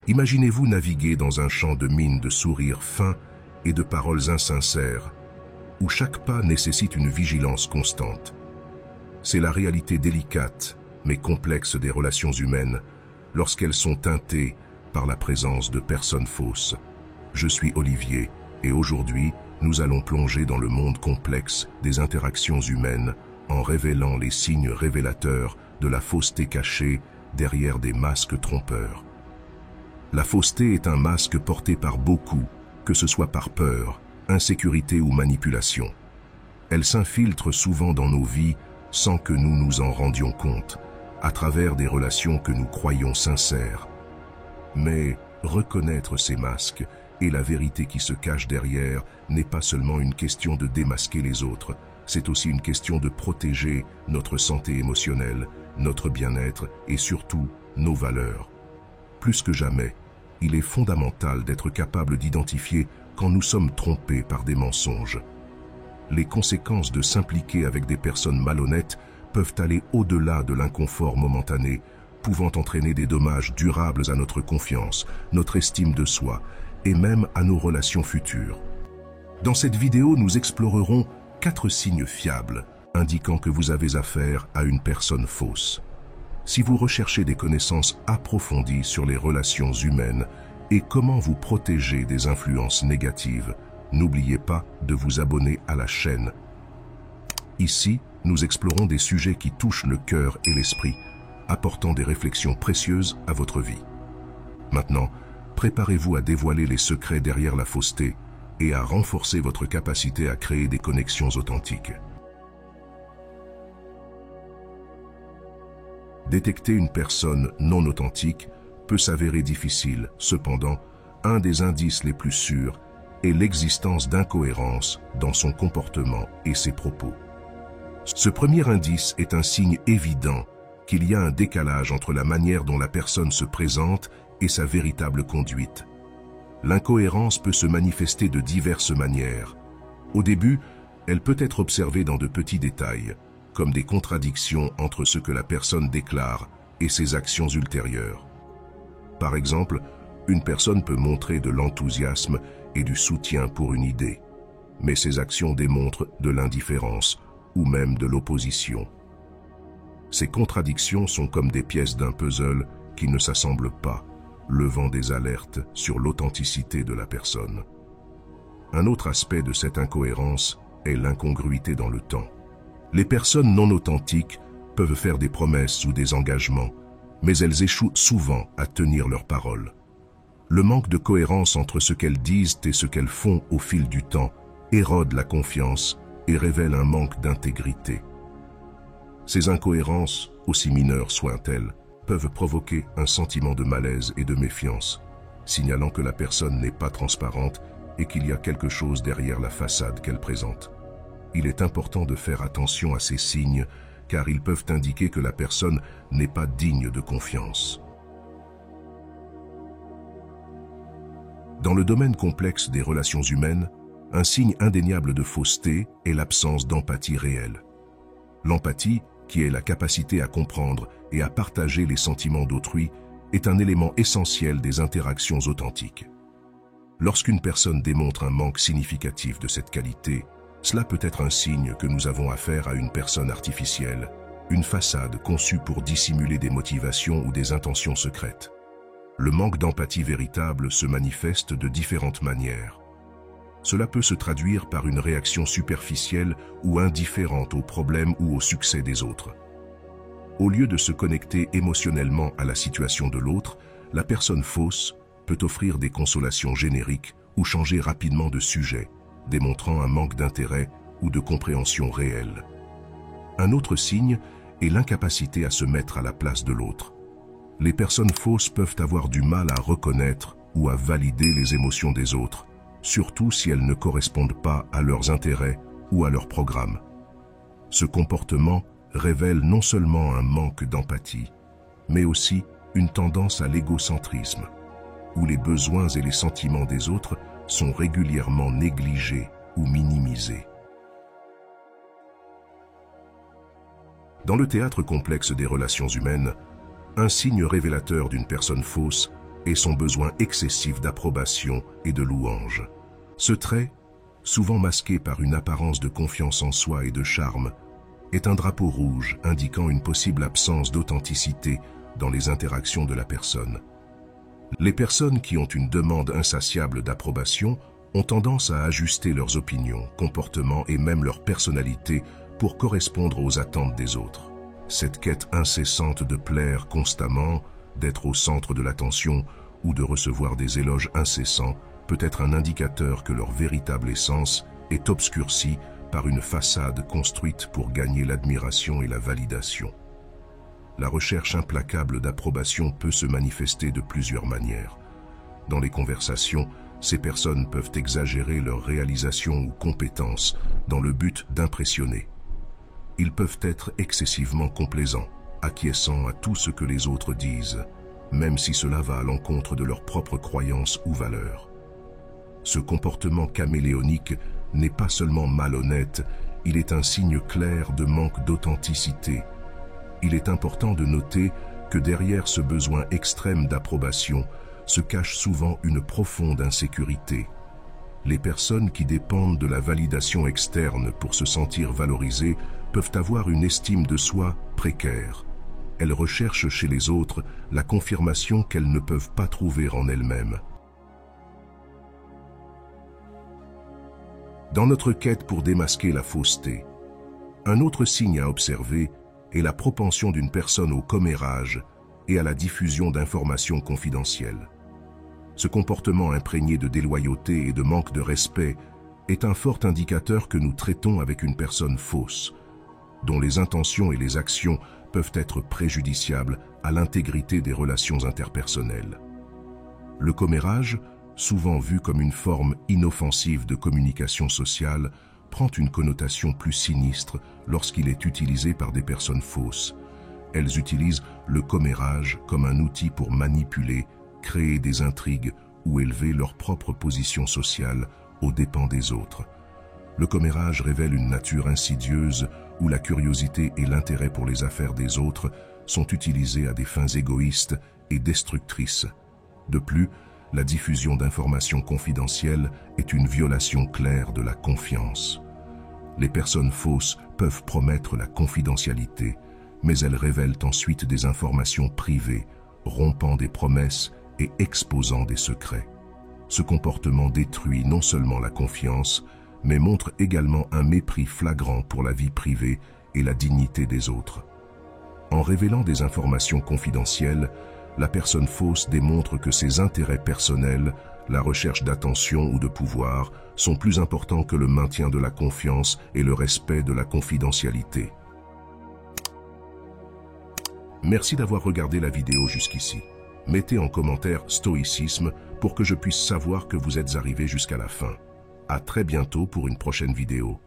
Imaginez-vous naviguer dans un champ de mines de sourires fins et de paroles insincères, où chaque pas nécessite une vigilance constante. C'est la réalité délicate, mais complexe des relations humaines, lorsqu'elles sont teintées par la présence de personnes fausses. Je suis Olivier, et aujourd'hui, nous allons plonger dans le monde complexe des interactions humaines en révélant les signes révélateurs de la fausseté cachée derrière des masques trompeurs. La fausseté est un masque porté par beaucoup, que ce soit par peur, insécurité ou manipulation. Elle s'infiltre souvent dans nos vies sans que nous nous en rendions compte, à travers des relations que nous croyons sincères. Mais reconnaître ces masques et la vérité qui se cache derrière n'est pas seulement une question de démasquer les autres, c'est aussi une question de protéger notre santé émotionnelle, notre bien-être et surtout nos valeurs. Plus que jamais, il est fondamental d'être capable d'identifier quand nous sommes trompés par des mensonges. Les conséquences de s'impliquer avec des personnes malhonnêtes peuvent aller au-delà de l'inconfort momentané, pouvant entraîner des dommages durables à notre confiance, notre estime de soi et même à nos relations futures. Dans cette vidéo, nous explorerons 4 signes fiables indiquant que vous avez affaire à une personne fausse. Si vous recherchez des connaissances approfondies sur les relations humaines et comment vous protéger des influences négatives, n'oubliez pas de vous abonner à la chaîne. Ici, nous explorons des sujets qui touchent le cœur et l'esprit, apportant des réflexions précieuses à votre vie. Maintenant, préparez-vous à dévoiler les secrets derrière la fausseté et à renforcer votre capacité à créer des connexions authentiques. Détecter une personne non authentique peut s'avérer difficile. Cependant, un des indices les plus sûrs est l'existence d'incohérences dans son comportement et ses propos. Ce premier indice est un signe évident qu'il y a un décalage entre la manière dont la personne se présente et sa véritable conduite. L'incohérence peut se manifester de diverses manières. Au début, elle peut être observée dans de petits détails, comme des contradictions entre ce que la personne déclare et ses actions ultérieures. Par exemple, une personne peut montrer de l'enthousiasme et du soutien pour une idée, mais ses actions démontrent de l'indifférence ou même de l'opposition. Ces contradictions sont comme des pièces d'un puzzle qui ne s'assemblent pas, levant des alertes sur l'authenticité de la personne. Un autre aspect de cette incohérence est l'incongruité dans le temps. Les personnes non authentiques peuvent faire des promesses ou des engagements, mais elles échouent souvent à tenir leurs paroles. Le manque de cohérence entre ce qu'elles disent et ce qu'elles font au fil du temps érode la confiance et révèle un manque d'intégrité. Ces incohérences, aussi mineures soient-elles, peuvent provoquer un sentiment de malaise et de méfiance, signalant que la personne n'est pas transparente et qu'il y a quelque chose derrière la façade qu'elle présente. Il est important de faire attention à ces signes, car ils peuvent indiquer que la personne n'est pas digne de confiance. Dans le domaine complexe des relations humaines, un signe indéniable de fausseté est l'absence d'empathie réelle. L'empathie, qui est la capacité à comprendre et à partager les sentiments d'autrui, est un élément essentiel des interactions authentiques. Lorsqu'une personne démontre un manque significatif de cette qualité, cela peut être un signe que nous avons affaire à une personne artificielle, une façade conçue pour dissimuler des motivations ou des intentions secrètes. Le manque d'empathie véritable se manifeste de différentes manières. Cela peut se traduire par une réaction superficielle ou indifférente aux problèmes ou au succès des autres. Au lieu de se connecter émotionnellement à la situation de l'autre, la personne fausse peut offrir des consolations génériques ou changer rapidement de sujet, démontrant un manque d'intérêt ou de compréhension réelle. Un autre signe est l'incapacité à se mettre à la place de l'autre. Les personnes fausses peuvent avoir du mal à reconnaître ou à valider les émotions des autres, surtout si elles ne correspondent pas à leurs intérêts ou à leur programme. Ce comportement révèle non seulement un manque d'empathie, mais aussi une tendance à l'égocentrisme, où les besoins et les sentiments des autres sont régulièrement négligés ou minimisés. Dans le théâtre complexe des relations humaines, un signe révélateur d'une personne fausse et son besoin excessif d'approbation et de louange. Ce trait, souvent masqué par une apparence de confiance en soi et de charme, est un drapeau rouge indiquant une possible absence d'authenticité dans les interactions de la personne. Les personnes qui ont une demande insatiable d'approbation ont tendance à ajuster leurs opinions, comportements et même leur personnalité pour correspondre aux attentes des autres. Cette quête incessante de plaire constamment, d'être au centre de l'attention ou de recevoir des éloges incessants peut être un indicateur que leur véritable essence est obscurcie par une façade construite pour gagner l'admiration et la validation. La recherche implacable d'approbation peut se manifester de plusieurs manières. Dans les conversations, ces personnes peuvent exagérer leurs réalisations ou compétences dans le but d'impressionner. Ils peuvent être excessivement complaisants, acquiesçant à tout ce que les autres disent, même si cela va à l'encontre de leurs propres croyances ou valeurs. Ce comportement caméléonique n'est pas seulement malhonnête, il est un signe clair de manque d'authenticité. Il est important de noter que derrière ce besoin extrême d'approbation se cache souvent une profonde insécurité. Les personnes qui dépendent de la validation externe pour se sentir valorisées peuvent avoir une estime de soi précaire. Elles recherchent chez les autres la confirmation qu'elles ne peuvent pas trouver en elles-mêmes. Dans notre quête pour démasquer la fausseté, un autre signe à observer est la propension d'une personne au commérage et à la diffusion d'informations confidentielles. Ce comportement imprégné de déloyauté et de manque de respect est un fort indicateur que nous traitons avec une personne fausse, dont les intentions et les actions peuvent être préjudiciables à l'intégrité des relations interpersonnelles. Le commérage, souvent vu comme une forme inoffensive de communication sociale, prend une connotation plus sinistre lorsqu'il est utilisé par des personnes fausses. Elles utilisent le commérage comme un outil pour manipuler, créer des intrigues ou élever leur propre position sociale aux dépens des autres. Le commérage révèle une nature insidieuse où la curiosité et l'intérêt pour les affaires des autres sont utilisés à des fins égoïstes et destructrices. De plus, la diffusion d'informations confidentielles est une violation claire de la confiance. Les personnes fausses peuvent promettre la confidentialité, mais elles révèlent ensuite des informations privées, rompant des promesses et exposant des secrets. Ce comportement détruit non seulement la confiance, mais montre également un mépris flagrant pour la vie privée et la dignité des autres. En révélant des informations confidentielles, la personne fausse démontre que ses intérêts personnels, la recherche d'attention ou de pouvoir, sont plus importants que le maintien de la confiance et le respect de la confidentialité. Merci d'avoir regardé la vidéo jusqu'ici. Mettez en commentaire stoïcisme pour que je puisse savoir que vous êtes arrivé jusqu'à la fin. À très bientôt pour une prochaine vidéo.